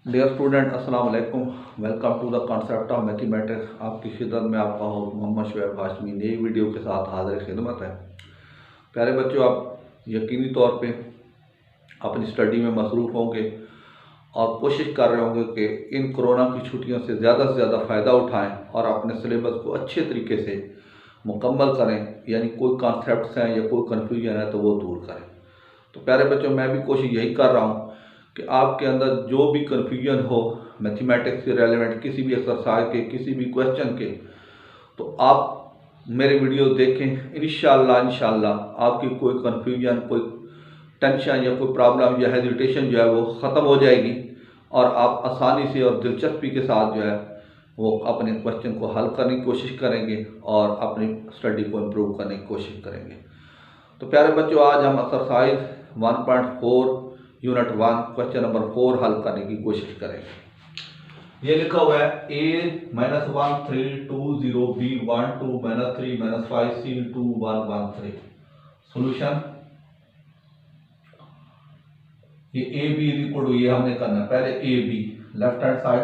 Dear student अस्सलाम वालेकुम। Welcome to the concept of mathematics. आपकी खिदमत में आपका होस्ट मोहम्मद शुएब हाशमी नई वीडियो के साथ हाजिर खिदमत है। प्यारे बच्चों, आप यकीनी तौर पे अपनी स्टडी में मसरूफ़ होंगे और कोशिश कर रहे होंगे कि इन कोरोना की छुट्टियों से ज़्यादा फ़ायदा उठाएं और अपने सिलेबस को अच्छे तरीके से मुकम्मल करें, यानी कोई कॉन्सेप्ट्स हैं या कोई कन्फ्यूजन है तो वो दूर करें। तो प्यारे बच्चों, मैं भी कोशिश यही कर रहा हूँ कि आपके अंदर जो भी कन्फ्यूजन हो मैथमेटिक्स के रेलेवेंट किसी भी एक्सरसाइज के, किसी भी क्वेश्चन के, तो आप मेरे वीडियो देखें। इंशाल्लाह आपकी कोई कन्फ्यूजन, कोई टेंशन या कोई प्रॉब्लम या हेजिटेशन जो है वो ख़त्म हो जाएगी और आप आसानी से और दिलचस्पी के साथ जो है वो अपने क्वेश्चन को हल करने की कोशिश करेंगे और अपनी स्टडी को इम्प्रूव करने की कोशिश करेंगे। तो प्यारे बच्चों, आज हम एक्सरसाइज 1.4 यूनिट 1 क्वेश्चन नंबर 4 हल करने की कोशिश करेंगे। ये लिखा हुआ है A-1 3 2 0 B1 2 -3 -5 C2 1 1 3। सोल्यूशन ये ए बी इक्वल टू, ये हमने करना है पहले A B left hand side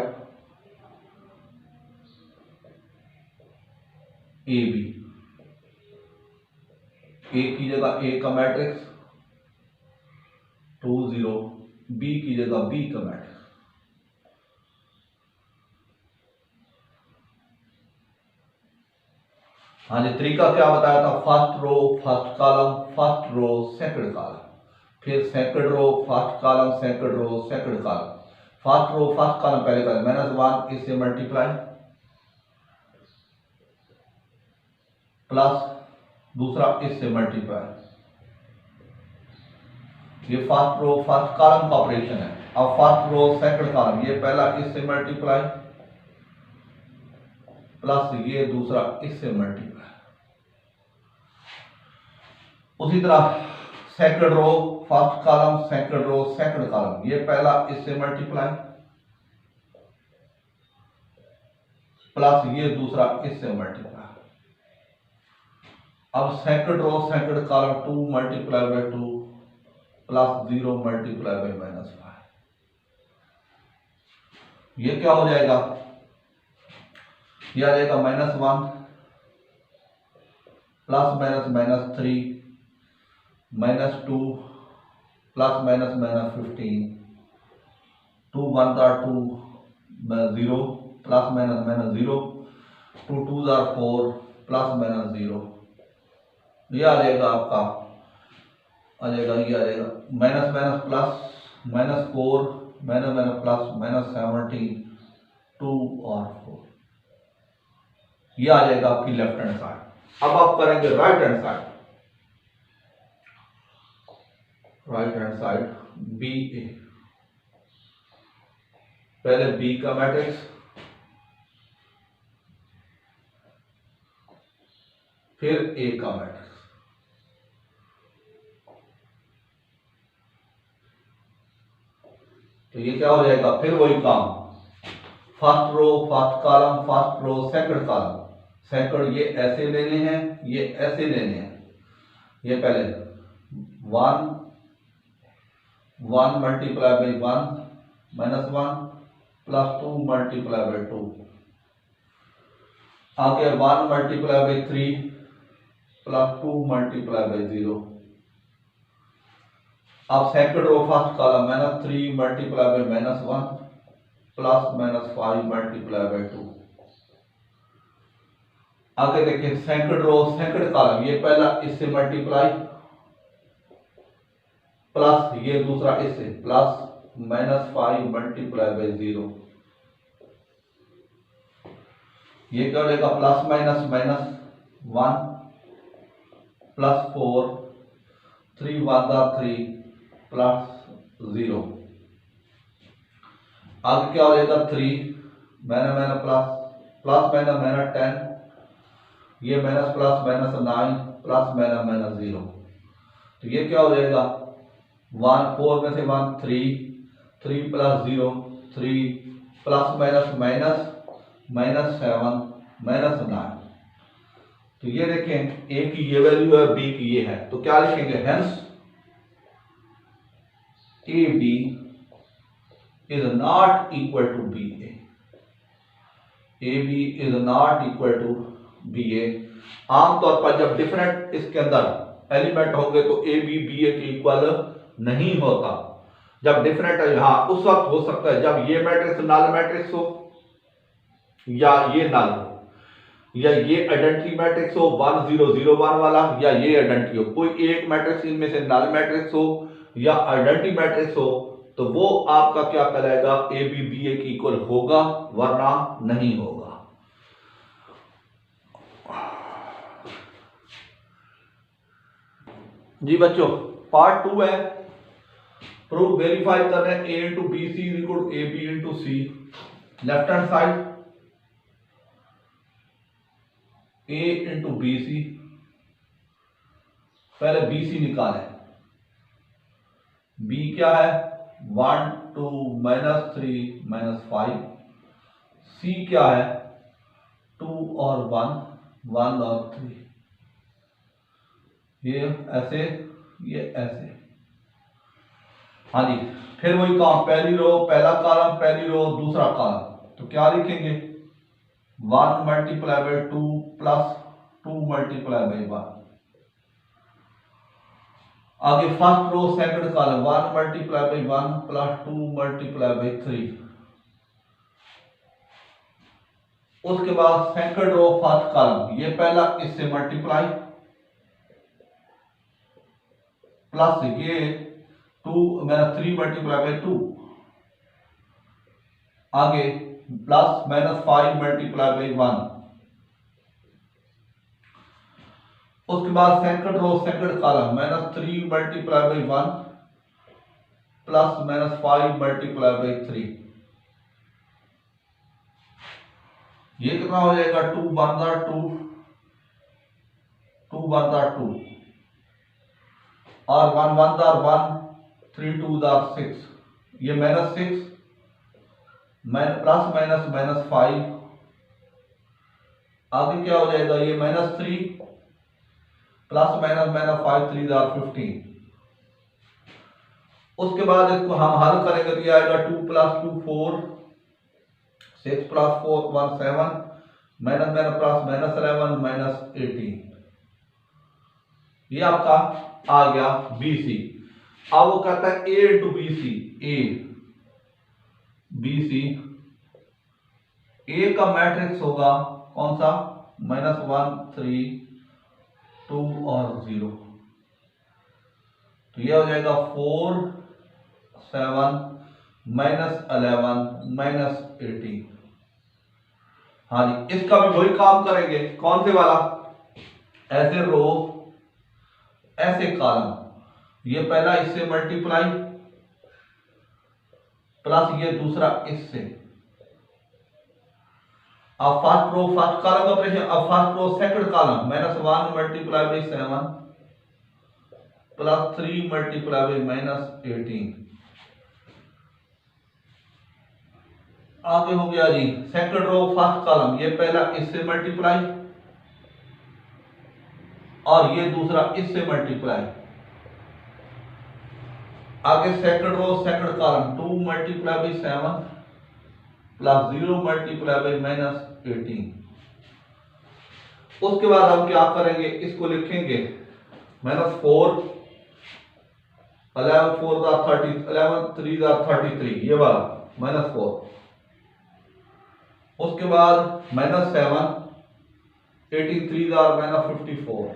A B, A की जगह ए का मैट्रिक्स 2 0, बी की जगह बी का मैट्रिक्स। हाँ जी, तरीका क्या बताया था? First row first column, first row second column, फिर second row first column, second row second column. First row first column पहले करें, -1 इससे मल्टीप्लाई प्लस दूसरा इससे मल्टीप्लाई। ये फर्स्ट रो फर्स्ट कॉलम का ऑपरेशन है। अब फर्स्ट रो सेकंड कॉलम, ये पहला इससे मल्टीप्लाई प्लस ये दूसरा इससे मल्टीप्लाई। उसी तरह second row first column, second row second column, ये पहला इससे मल्टीप्लाई प्लस ये दूसरा इससे मल्टीप्लाई। अब second row second column 2 multiply by 2 plus 0 multiply by -5। ये क्या हो जाएगा? ये आ जाएगा -1 प्लस -3 -2 प्लस -15, 2 1 2 0 प्लस -0, 2 2 4 प्लस -0। ये आ जाएगा आपका, आ जाएगा ये आ जाएगा minus minus plus -4 minus plus -17 2 और 4। ये आ जाएगा आपकी लेफ्ट हैंड साइड। अब आप करेंगे right hand side. Right hand side B A, पहले बी का मैट्रिक्स, फिर ए का मैट्रिक्स। तो ये क्या हो जाएगा? फिर वही काम, first row first column, first row second column, second ये ऐसे लेने हैं, ये ऐसे लेने हैं। ये पहले 1 1 multiply by 1 -1 plus 2 multiply by 2, आगे 1 multiply by 3 plus 2 multiply by 0। अब second row first column -3 multiply by -1 plus -5 multiply by 2। आगे देखिए सेकंड रो सेकंड कॉलम, ये पहला इससे मल्टीप्लाई प्लस ये दूसरा इससे प्लस -5 मल्टीप्लाई बाई 0। ये क्या हो जाएगा? Plus minus -1 plus 4 3 1 3 plus 0। आगे क्या हो जाएगा? 3 प्लस प्लस -10, ये माइनस प्लस -9 प्लस -0। तो ये क्या हो जाएगा? 1 4 में से 1 3 3 प्लस 0 3 प्लस माइनस -7 -9। तो ये देखें, ए की ये वैल्यू है, बी की ये है, तो क्या लिखेंगे? Hence A B is not equal to B A B is not equal to B A. आमतौर पर जब डिफरेंट इसके अंदर एलिमेंट होंगे तो ए बी ए के इक्वल नहीं होता। जब डिफरेंट है, हाँ उस वक्त हो सकता है जब ये मैट्रिक्स नल मैट्रिक्स हो या ये नल हो, या ये आइडेंटिटी मैट्रिक्स हो 1 0 0 1 वाला, या ये आइडेंटिटी हो, कोई एक मैट्रिक्स इनमें से नल मैट्रिक्स हो या आइडेंटिटी मैट्रिक्स हो, तो वो आपका क्या कहलाएगा, ए बी ए की इक्वल होगा, वरना नहीं होगा। जी बच्चों, पार्ट 2 है, प्रूफ वेरीफाई करना है A into B C is equal to A B into C. Left hand side A into B C, पहले बी सी निकालें। बी क्या है 1 2 -3 -5, सी क्या है 2 और 1 1 और 3, ये ऐसे ये ऐसे। हाँ जी, फिर वही काम, पहली रो पहला कॉलम, पहली रो दूसरा कॉलम, तो क्या लिखेंगे 1 multiply by 2 plus 2 multiply by 1। आगे first row second column 1 multiply by 1 plus 2 multiply by 3। उसके बाद सेकंड रो फर्स्ट कॉलम, ये पहला इससे मल्टीप्लाई प्लस ये 2 मेरा 3 मल्टीप्लाई बाई 2, आगे प्लस -5 मल्टीप्लाई बाई 1। उसके बाद second row second column -3 multiply by 1 plus -5 multiply by 3। ये कितना हो जाएगा 2 1 2 2 1 2 और 1 1 1 3 2 6, ये -6 प्लस -5, आगे क्या हो जाएगा ये -3 प्लस -5 3 15। उसके बाद इसको हम हल करेंगे तो ये आएगा 2 + 2 4, 6 + 4 1 7, प्लस -11 -18, ये आपका आ गया बी सी। अब वो कहता है A into B C, A B C, A का मैट्रिक्स होगा कौन सा -1 3 2 और 0, तो ये हो जाएगा 4 7 -11 -18। हाँ जी, इसका भी वही काम करेंगे, कौन से वाला, ऐसे रो ऐसे कॉलम, ये पहला इससे मल्टीप्लाई प्लस ये दूसरा इससे। अब first row first column operation, अब first row second column -1 multiply by 7 plus 3 multiply by -18। आगे हो गया जी सेकंड रो फर्स्ट कॉलम, ये पहला इससे मल्टीप्लाई और ये दूसरा इससे मल्टीप्लाई। आगे second row second column 2 multiply by 7 plus 0 multiply by -18। उसके बाद हम क्या करेंगे, इसको लिखेंगे -4 11 4 30 11 3 33, ये वाला -4। उसके बाद -7 18 3 54।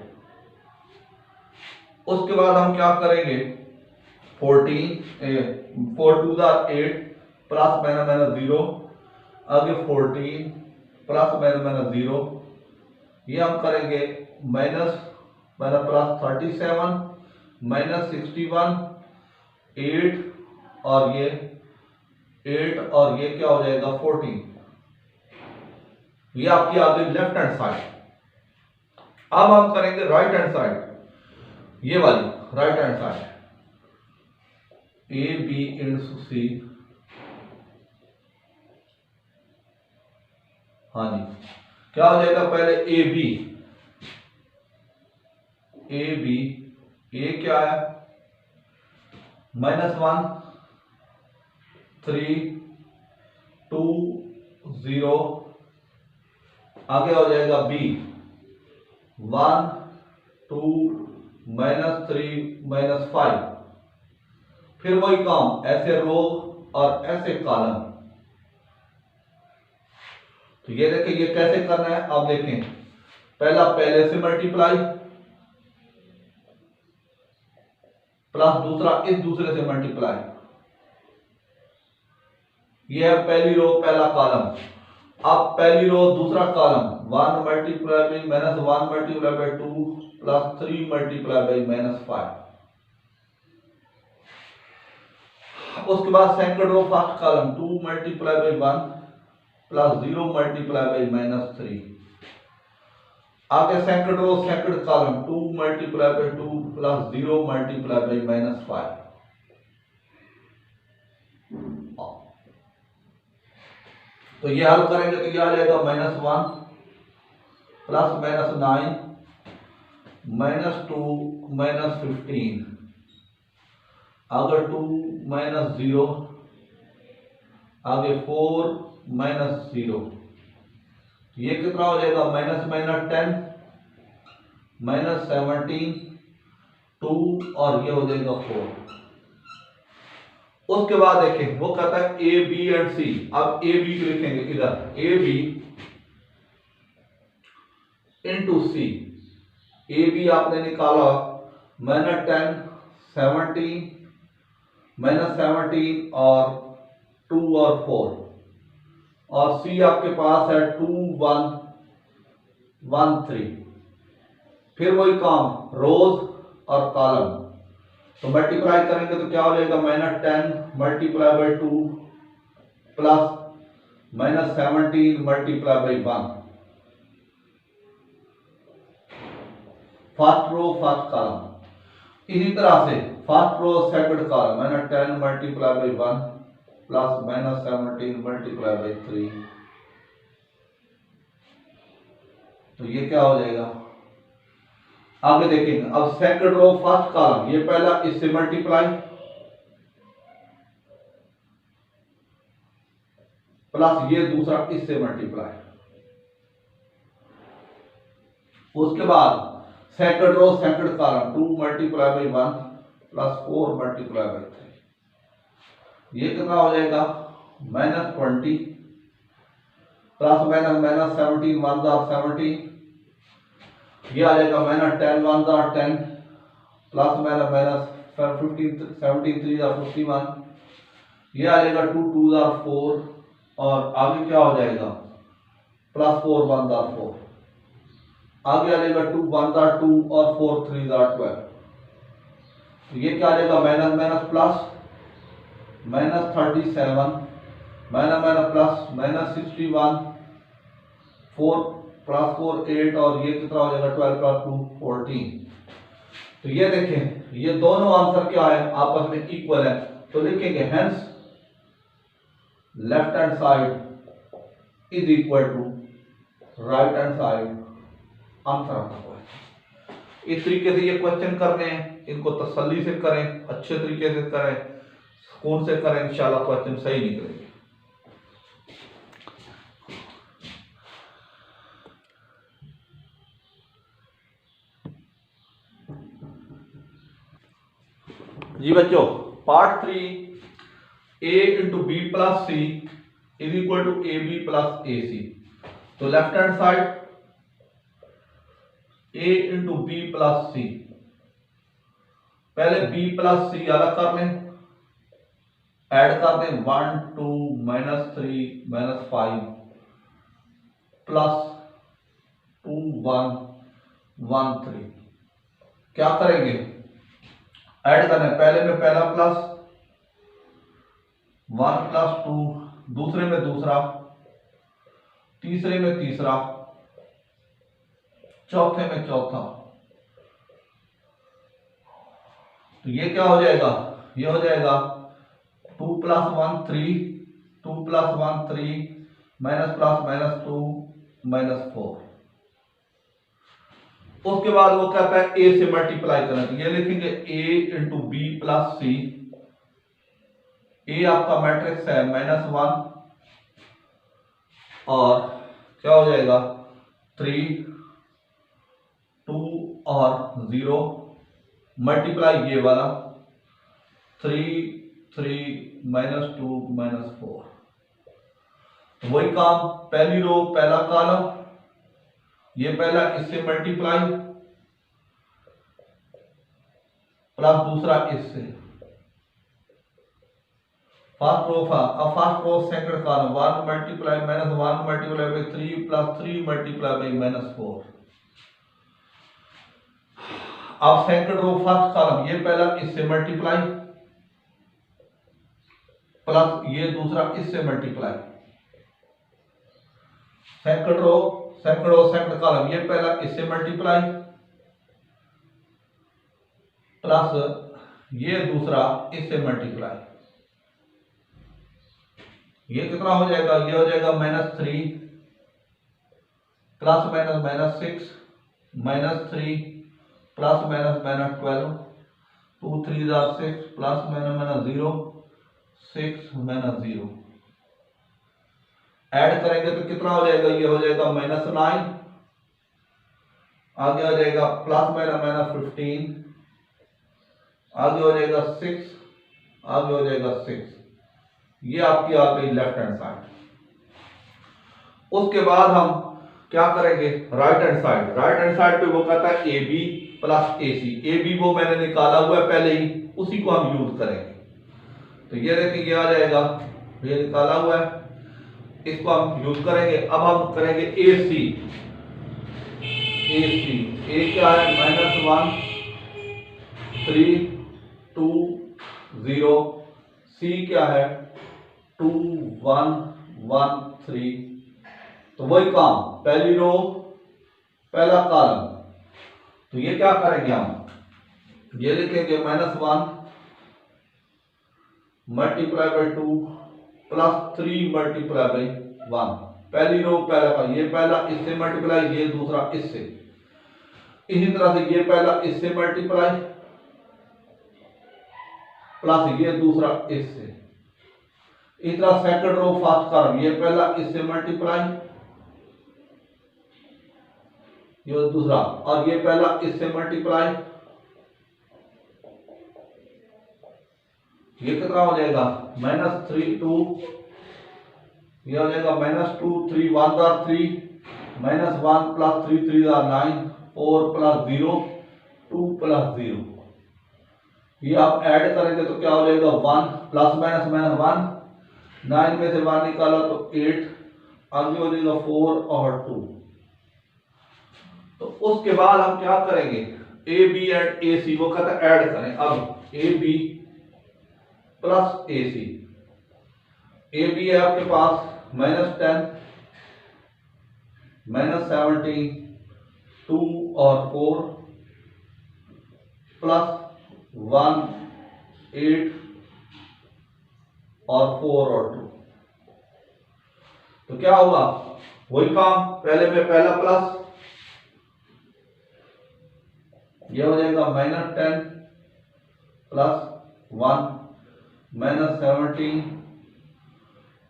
उसके बाद हम क्या करेंगे 14 4 2 8 प्लस -0, आगे 14 प्लस -0, ये हम करेंगे प्लस 37 -61 8 और ये 8 और ये क्या हो जाएगा 14। ये आपकी आ गई लेफ्ट हैंड साइड। अब हम करेंगे राइट हैंड साइड, ये वाली right hand side, A B into C. हाँ जी, क्या हो जाएगा पहले ए बी, ए क्या है -1 3 2 0, आगे हो जाएगा B 1 2 -3 -5। फिर वही काम, ऐसे रो और ऐसे कॉलम। तो ये देखें ये कैसे करना है, आप देखें पहला पहले से मल्टीप्लाई प्लस दूसरा इस दूसरे से मल्टीप्लाई। ये है पहली रो पहला कॉलम। अब पहली रो दूसरा column 1 multiply by -1 multiply by 2 plus 3 multiply by -5। उसके बाद second row first column 2 multiply by 1 plus 0 multiply by -3। आगे second row second column 2 multiply by 2 plus 0 multiply by -5। तो ये हल करेंगे तो ये आ जाएगा -1 प्लस -9 -2 -15। आगे 2 -0, आगे 4 -0। ये कितना हो जाएगा -10 -17 2 और ये हो जाएगा 4। उसके बाद देखें वो कहता है ए बी एंड सी। अब ए बी लिखेंगे इधर, A B into C. A B आपने निकाला -10 17 -17 और 2 और 4, और सी आपके पास है 2 1 1 3। फिर वही काम रोज और कॉलम, तो मल्टीप्लाई करेंगे तो क्या हो जाएगा -10 multiply by 2 plus -17 multiply by 1। First row first column. इसी तरह से first row second column -10 multiply by 1 plus -17 multiply by 3। तो ये क्या हो जाएगा, आगे देखेंगे। अब सेकंड रो फर्स्ट कॉलम, ये पहला इससे मल्टीप्लाई प्लस ये दूसरा इससे मल्टीप्लाई। उसके बाद second row second column 2 multiply by 1 plus 4 multiply by 3। ये कितना हो जाएगा -20 प्लस -17 1 17। ये आ जाएगा -10 1 10 प्लस -15 17 3 51। ये आ जाएगा 2 2 4 और आगे क्या हो जाएगा प्लस 4 1 4। आगे आ जाएगा 2 1 2 और 4 3 12। ये क्या आ जाएगा minus minus plus -37 minus plus -61 4 plus 4 8 और ये कितना हो जाएगा 12 प्लस 2 14। तो ये देखें ये दोनों आंसर क्या है आपस में इक्वल है, तो लिखेंगे hence left hand side is equal to right hand side answer आपका क्वेश्चन। इस तरीके से ये क्वेश्चन करने हैं, इनको तसल्ली से करें, अच्छे तरीके से करें, सुकून से करें, इंशाल्लाह क्वेश्चन सही निकलेंगे। जी बच्चों part 3 a into B plus C is equal to A B plus A C. तो left hand side a into B plus C, पहले b प्लस सी अलग कर लें, ऐड कर दें 1 2 -3 -5 प्लस 2 1 1 3। क्या करेंगे ऐड करना है, पहले में पहला प्लस 1 प्लस 2, दूसरे में दूसरा, तीसरे में तीसरा, चौथे में चौथा। तो ये क्या हो जाएगा, ये हो जाएगा 2 प्लस 1 3 2 प्लस 1 3 माइनस प्लस -2 -4। उसके बाद वो कहता है a से मल्टीप्लाई करना, तो ये लिखेंगे a इंटू बी प्लस सी ये आपका मैट्रिक्स है -1 और क्या हो जाएगा 3 2 और 0 मल्टीप्लाई ये वाला 3 3 -2 -4। वही काम, पहली रो पहला कॉलम, ये पहला इससे मल्टीप्लाई प्लस दूसरा इससे, first row second column 1 multiply -1 multiply by 3 plus 3 multiply by -4। अब सेकंड रो फर्स्ट कॉलम, ये पहला इससे मल्टीप्लाई प्लस ये दूसरा इससे multiply, second row second column, ये पहला इससे मल्टीप्लाई प्लस ये दूसरा इससे मल्टीप्लाई। ये कितना हो जाएगा, ये हो जाएगा -3 प्लस -6 -3 प्लस -12 2 3 6 प्लस -0 6 -0। ऐड करेंगे तो कितना हो जाएगा, ये हो जाएगा -9, आगे हो जाएगा प्लस -15, आगे हो जाएगा 6, आगे हो जाएगा 6। ये आपकी आ गई लेफ्ट हैंड साइड। उसके बाद हम क्या करेंगे, राइट हैंड साइड पे वो कहता है AB प्लस AC। AB वो मैंने निकाला हुआ है पहले ही, उसी को हम यूज करेंगे। तो ये देखिए ये आ जाएगा, ये निकाला हुआ है, इसको हम यूज करेंगे। अब हम करेंगे AC। A क्या है, -1 3 2 0। C क्या है 2 1 1 3। तो वही काम, पहली रो पहला कॉलम, तो ये क्या करेंगे हम, ये लिखेंगे -1 multiply by 2 plus 3 multiply by 1। पहली रो पहला का, ये पहला इससे मल्टीप्लाई, ये दूसरा इससे, इसी तरह से ये पहला इससे मल्टीप्लाई प्लस ये दूसरा इससे, इस तरह सेकंड रो फर्स्ट कॉलम, ये पहला इससे मल्टीप्लाई, ये दूसरा, और ये पहला इससे मल्टीप्लाई, ये कितना हो जाएगा -3 2, ये हो जाएगा -2 3 1 3 -1 प्लस 3 3 9 4 प्लस 0 2 प्लस 0। ये आप ऐड करेंगे तो क्या हो जाएगा 1 प्लस -1, 9 में से 1 निकाला तो 8, आगे हो जाएगा 4 और 2। तो उसके बाद हम क्या करेंगे, AB एंड AC वो कहता है ऐड करें। अब AB प्लस AC, AB है आपके पास -10 -17 2 और 4 प्लस 1 8 और 4 और 2। तो क्या होगा, वही काम, पहले में पहला प्लस, ये हो जाएगा -10 प्लस 1 -17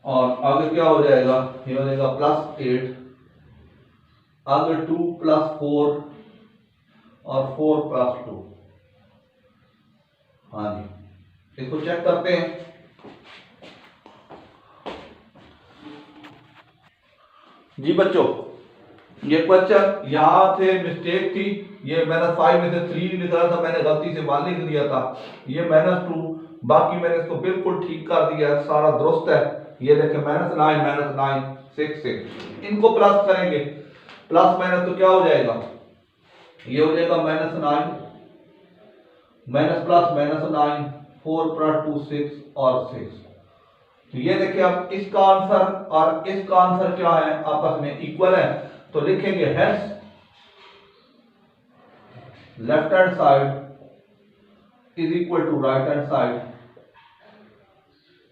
और आगे क्या हो जाएगा, ये हो जाएगा +8, आगे 2 + 4 और 4 + 2। हाँ जी, इसको चेक करते हैं। जी बच्चों, ये क्वेश्चन यहाँ थे मिस्टेक थी, ये मैंने 5 में से 3 निकाला था, मैंने गलती से 1 लिख दिया था, ये -2, बाकी मैंने इसको बिल्कुल ठीक कर दिया है, सारा दुरुस्त है। ये देखें -9 6 6, इनको प्लस करेंगे, प्लस माइनस तो क्या हो जाएगा, ये हो जाएगा -9 माइनस प्लस -9 4 + 2 6 और 6। तो ये देखिए अब इसका आंसर और इसका आंसर क्या है, आपस में इक्वल है, तो लिखेंगे hence left hand side is equal to right hand side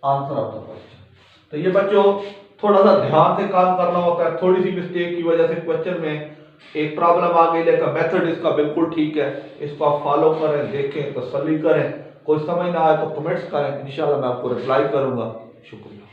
answer of the question. तो ये बच्चों थोड़ा सा ध्यान से काम करना होता है, थोड़ी सी मिस्टेक की वजह से क्वेश्चन में एक प्रॉब्लम आ गई, लेकिन मेथड इसका बिल्कुल ठीक है, इसको आप फॉलो करें, देखें, तसल्ली करें, कोई समझ ना आए तो कमेंट्स करें, इंशाल्लाह मैं आपको रिप्लाई करूँगा। शुक्रिया।